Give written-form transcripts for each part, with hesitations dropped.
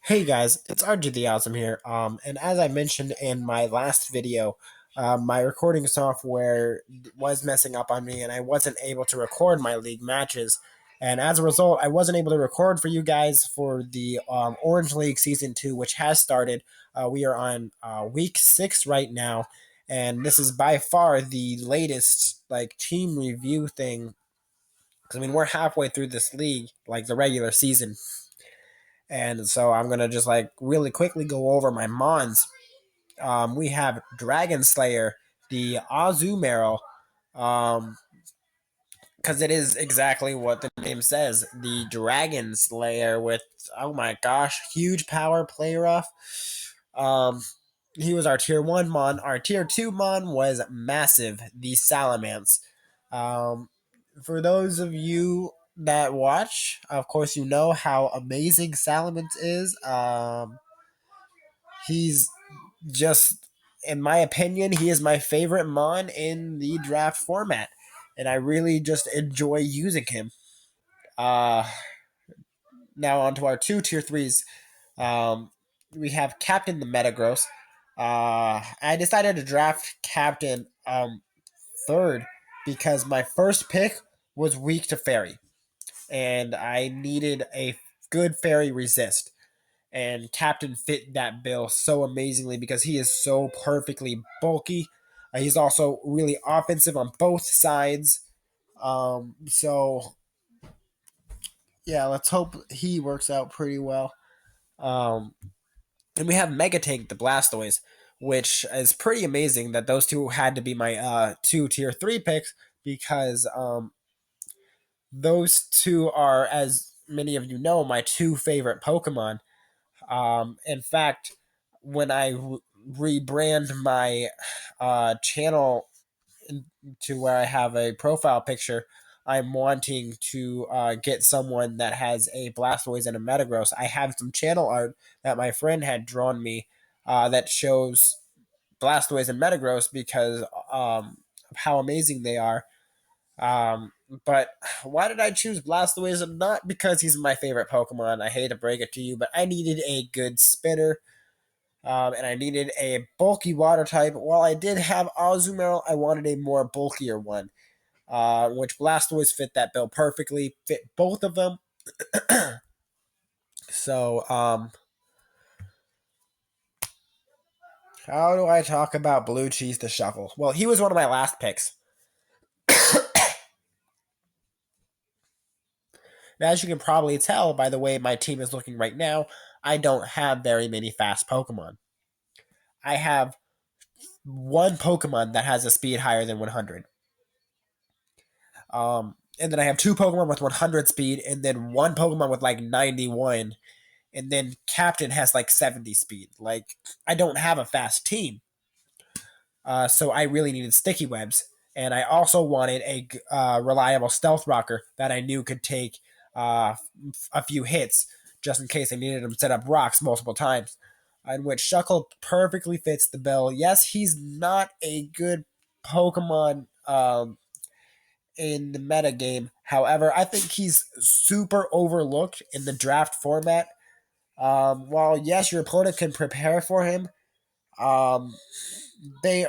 Hey guys, it's RG the Awesome here. And as I mentioned in my last video, my recording software was messing up on me, and I wasn't able to record my league matches. And as a result, I wasn't able to record for you guys for the Orange League Season 2, which has started. We are on week 6 right now, and this is by far the latest like team review thing. Because I mean, we're halfway through this league, like the regular season. And so I'm gonna just like really quickly go over my mons. We have Dragon Slayer, the Azumarill, um, because it is exactly what the name says, the Dragon Slayer with oh my gosh, huge power, play rough. Um, he was our tier 1 mon. Our tier 2 mon was massive, the Salamence. Um, for those of you that watch, of course, you know how amazing Salamence is. He's just, in my opinion, he is my favorite mon in the draft format, and I really just enjoy using him. Uh, Now on to our two tier threes. We have Captain the Metagross. I decided to draft Captain third because my first pick was weak to Fairy, and I needed a good Fairy resist. And Captain fit that bill so amazingly because he is so perfectly bulky. He's also really offensive on both sides. So yeah, let's hope he works out pretty well. Um, and we have Megatank the Blastoise, which is pretty amazing that those two had to be my two tier 3 picks because those two are, as many of you know, my two favorite Pokemon. In fact, when I rebrand my channel to where I have a profile picture, I'm wanting to get someone that has a Blastoise and a Metagross. I have some channel art that my friend had drawn me that shows Blastoise and Metagross because of how amazing they are. But why did I choose Blastoise? Not because he's my favorite Pokemon. I hate to break it to you, but I needed a good spinner. And I needed a bulky water type. While I did have Azumarill, I wanted a more bulkier one, which Blastoise fit that bill perfectly, fit both of them. So, how do I talk about Blue Cheese to Shuckle? Well, he was one of my last picks. As you can probably tell by the way my team is looking right now, I don't have very many fast Pokemon. I have one Pokemon that has a speed higher than 100. And then I have two Pokemon with 100 speed, and then one Pokemon with like 91. And then Captain has like 70 speed. Like, I don't have a fast team. So I really needed sticky webs. And I also wanted a reliable stealth rocker that I knew could take a few hits just in case I needed him to set up rocks multiple times. In which Shuckle perfectly fits the bill. Yes, he's not a good Pokemon in the meta game. However, I think he's super overlooked in the draft format. While yes, your opponent can prepare for him, um, they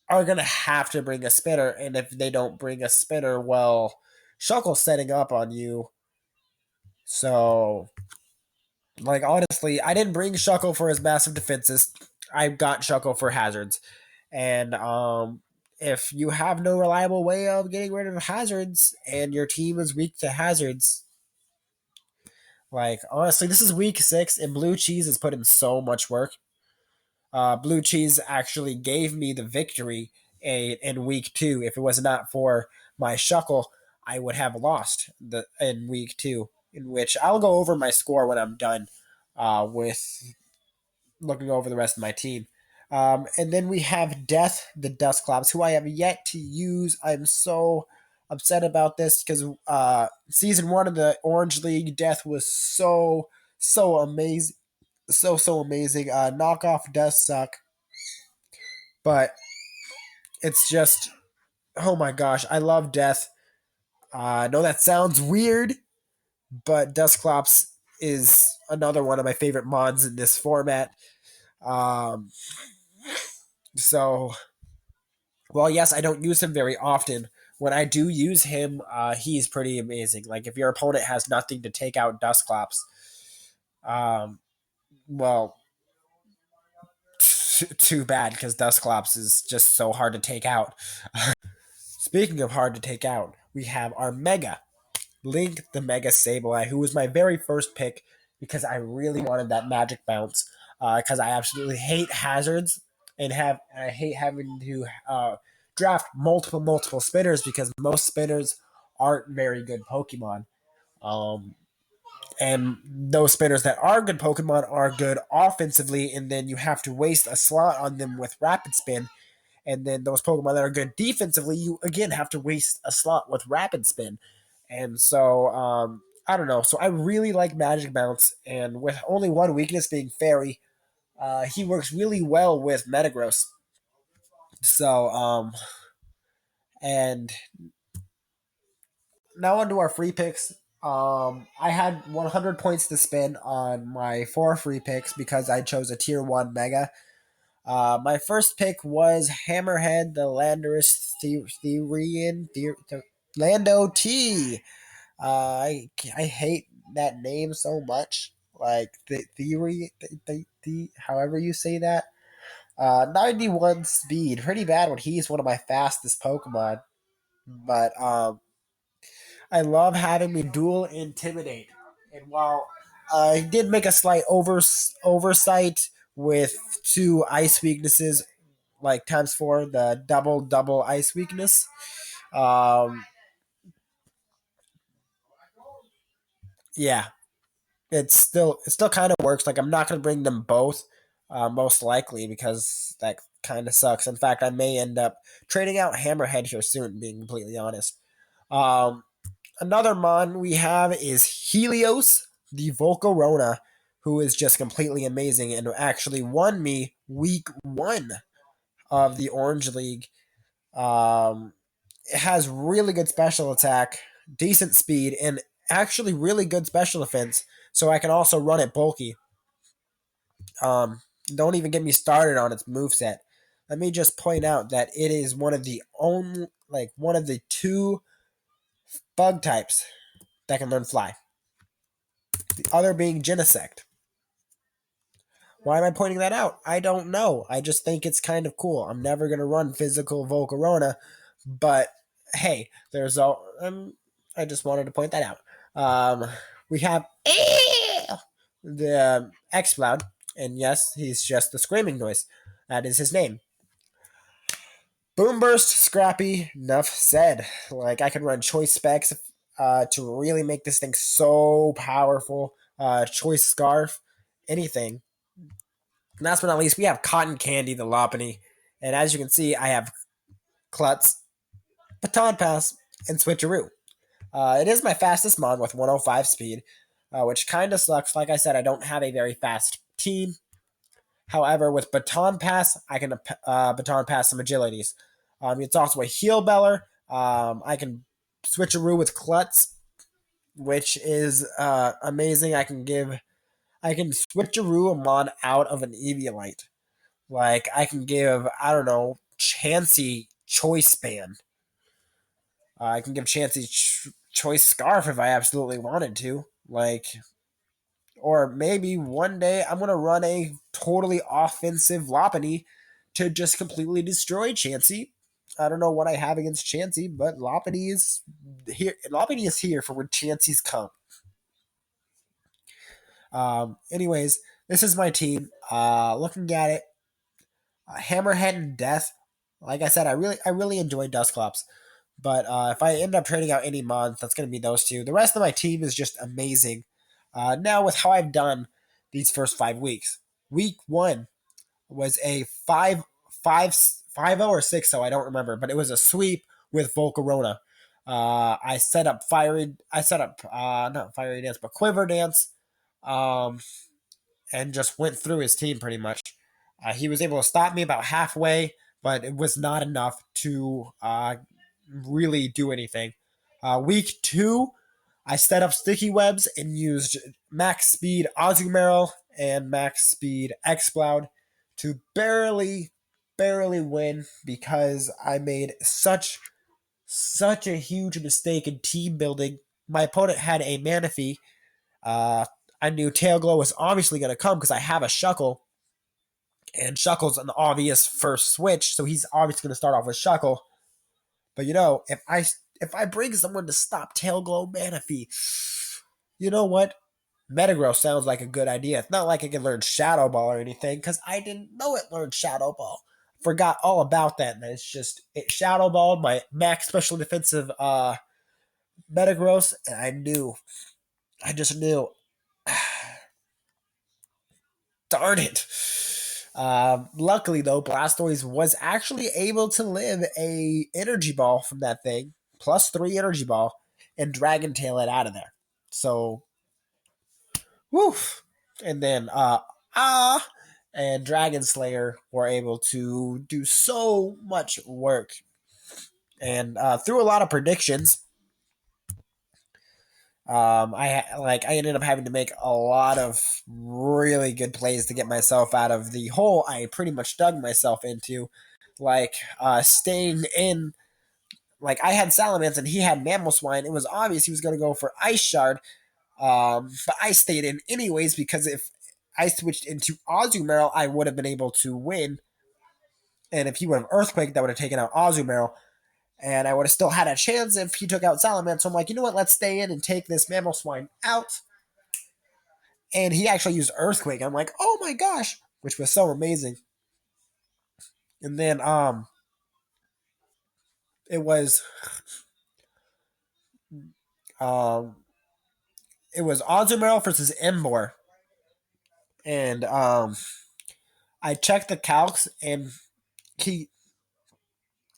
are gonna have to bring a spinner, and if they don't bring a spinner, well, Shuckle's setting up on you. So, like honestly, I didn't bring Shuckle for his massive defenses. I got Shuckle for hazards, and if you have no reliable way of getting rid of hazards, and your team is weak to hazards, like honestly, this is week 6, and Blue Cheese has put in so much work. Blue Cheese actually gave me the victory in week 2. If it was not for my Shuckle, I would have lost in week 2. In which I'll go over my score when I'm done with looking over the rest of my team. And then we have Death, the Dusclops, who I have yet to use. I'm so upset about this because season 1 of the Orange League, Death was so amazing, so amazing. Knockoff does suck, but it's just, oh my gosh, I love Death. I know that sounds weird, but Dusclops is another one of my favorite mons in this format. Um, so, well, yes, I don't use him very often. When I do use him, he's pretty amazing. Like if your opponent has nothing to take out Dusclops, um, well, too bad because Dusclops is just so hard to take out. Speaking of hard to take out, we have our Mega Link, the Mega Sableye, who was my very first pick because I really wanted that magic bounce. Because I absolutely hate hazards and I hate having to draft multiple spinners because most spinners aren't very good Pokemon. Um, and those spinners that are good Pokemon are good offensively, and then you have to waste a slot on them with Rapid Spin. And then those Pokemon that are good defensively, you again have to waste a slot with Rapid Spin. And so, I don't know. So I really like Magic Bounce, and with only one weakness being Fairy, he works really well with Metagross. So, and now onto our free picks. I had 100 points to spend on my four free picks because I chose a tier 1 Mega. My first pick was Hammerhead, the Landorus Therian, Lando T. I hate that name so much. Like the theory, however you say that. 91 speed, pretty bad when he's one of my fastest Pokemon. But I love having me dual intimidate. And while I did make a slight oversight with two ice weaknesses, like times four, the double ice weakness. Um, yeah, it still kind of works. Like I'm not gonna bring them both, most likely because that kind of sucks. In fact, I may end up trading out Hammerhead here soon. Being completely honest. Um, Another mon we have is Helios, the Volcarona, who is just completely amazing and actually won me week one of the Orange League. It has really good special attack, decent speed, and actually really good special defense. So I can also run it bulky. Um, don't even get me started on its moveset. Let me just point out that it is one of the two bug types that can learn fly. The other being Genesect. Why am I pointing that out? I don't know. I just think it's kind of cool. I'm never gonna run physical Volcarona, but hey, I just wanted to point that out. We have the Exploud, and yes, he's just the screaming noise. That is his name. Boomburst, Scrappy, enough said. Like, I could run choice specs to really make this thing so powerful. Choice Scarf, anything. And last but not least, we have Cotton Candy, the Lopunny. And as you can see, I have Klutz, Baton Pass, and Switcheroo. It is my fastest mon with 105 speed, which kind of sucks. Like I said, I don't have a very fast team. However, with Baton Pass, I can Baton Pass some agilities. It's also a Heal Beller. I can Switcheroo with Klutz, which is amazing. I can Switcheroo a mon out of an Eviolite. Like I can give, I don't know, Chansey Choice Band. I can give Chansey Choice Scarf if I absolutely wanted to. Like, or maybe one day I'm gonna run a totally offensive Lopunny to just completely destroy Chansey. I don't know what I have against Chansey, but Lopunny is here. Lopunny is here for when Chansey's come. Anyways, this is my team. Looking at it, Hammerhead and Death. Like I said, I really enjoy Dusclops. But if I end up trading out any mods, that's going to be those two. The rest of my team is just amazing. Now with how I've done these first 5 weeks, week one was a 5-0 or 6-0, I don't remember, but it was a sweep with Volcarona. I set up not Fiery Dance, but Quiver Dance, um, and just went through his team pretty much. He was able to stop me about halfway, but it was not enough to really do anything. Week two, I set up sticky webs and used max speed Azumarill and max speed Exploud to barely win because I made such a huge mistake in team building. My opponent had a Manaphy. Uh, I knew Tail Glow was obviously going to come because I have a Shuckle, and Shuckle's an obvious first switch, so he's obviously going to start off with Shuckle. But if I bring someone to stop Tail Glow Manaphy, you know what? Metagross sounds like a good idea. It's not like I can learn Shadow Ball or anything, because I didn't know it learned Shadow Ball. Forgot all about that, and it Shadow Balled my max special defensive Metagross, and I just knew. Darn it. Luckily, though, Blastoise was actually able to live a energy ball from that thing, plus 3 energy ball, and Dragon Tail it out of there. So, woof. And then, and Dragon Slayer were able to do so much work. And through a lot of predictions, I ended up having to make a lot of really good plays to get myself out of the hole I pretty much dug myself into, staying in. Like I had Salamence and he had Mamoswine. It was obvious he was going to go for Ice Shard, but I stayed in anyways because if I switched into Azumarill, I would have been able to win. And if he would have Earthquake, that would have taken out Azumarill. And I would have still had a chance if he took out Salamence. So I'm like, you know what? Let's stay in and take this Mamoswine out. And he actually used Earthquake. I'm like, oh my gosh, which was so amazing. And then it was um it was Azumarill versus Emboar. And I checked the calcs and he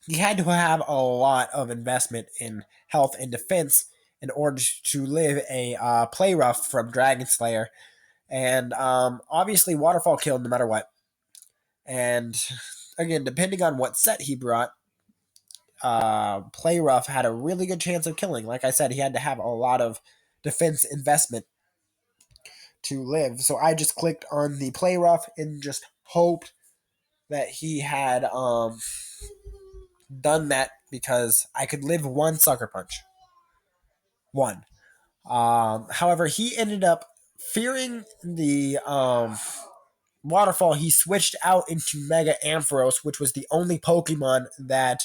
he had to have a lot of investment in health and defense in order to live a play rough from Dragon Slayer. And obviously Waterfall killed no matter what. And again, depending on what set he brought, Play Rough had a really good chance of killing. Like I said, he had to have a lot of defense investment to live. So I just clicked on the Play Rough and just hoped that he had done that because I could live one Sucker Punch. One. However, he ended up fearing the Waterfall. He switched out into Mega Ampharos, which was the only Pokemon that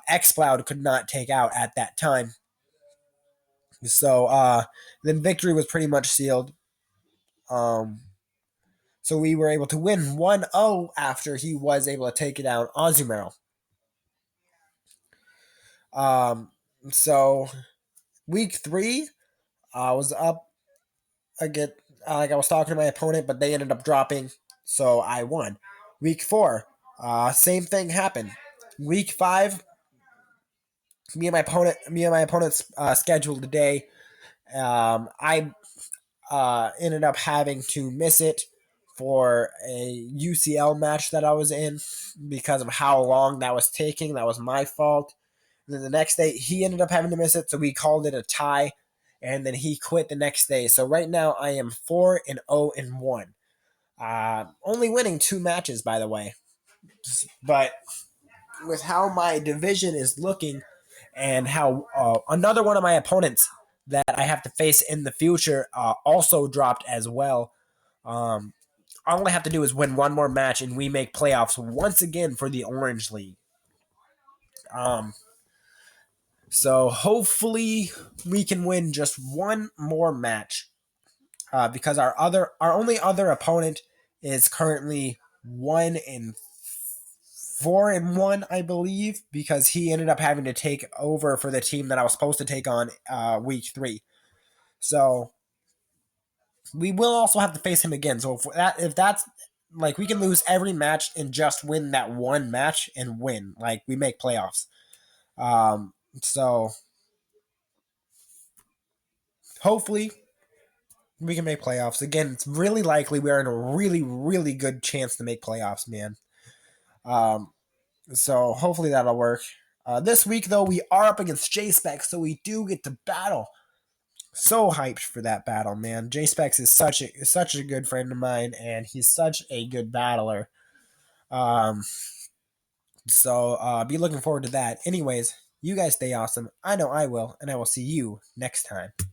X-Cloud could not take out at that time. So then victory was pretty much sealed. Um, so we were able to win 1-0 after he was able to take it down Azumarill. Um, so week 3, I was up again. Like I was talking to my opponent, but they ended up dropping, so I won. Week 4, same thing happened. Week 5, me and my opponent's scheduled today. I ended up having to miss it for a UCL match that I was in because of how long that was taking. That was my fault. And then the next day, he ended up having to miss it, so we called it a tie. And then he quit the next day. So right now, I am 4-0-1. Only winning 2 matches, by the way. But with how my division is looking and how another one of my opponents that I have to face in the future also dropped as well. All I have to do is win one more match and we make playoffs once again for the Orange League. Um, so hopefully we can win just one more match because our only other opponent is currently 1-4-1, I believe, because he ended up having to take over for the team that I was supposed to take on week 3. So we will also have to face him again. So if that's like we can lose every match and just win that one match and win, like we make playoffs. So hopefully we can make playoffs again. It's really likely we are in a really good chance to make playoffs, man. Um, so hopefully that'll work. This week though, we are up against J-Spec, so we do get to battle So hyped for that battle, man. J Specs is such a good friend of mine, and he's such a good battler. Um, so be looking forward to that. Anyways, you guys stay awesome. I know I will, and I will see you next time.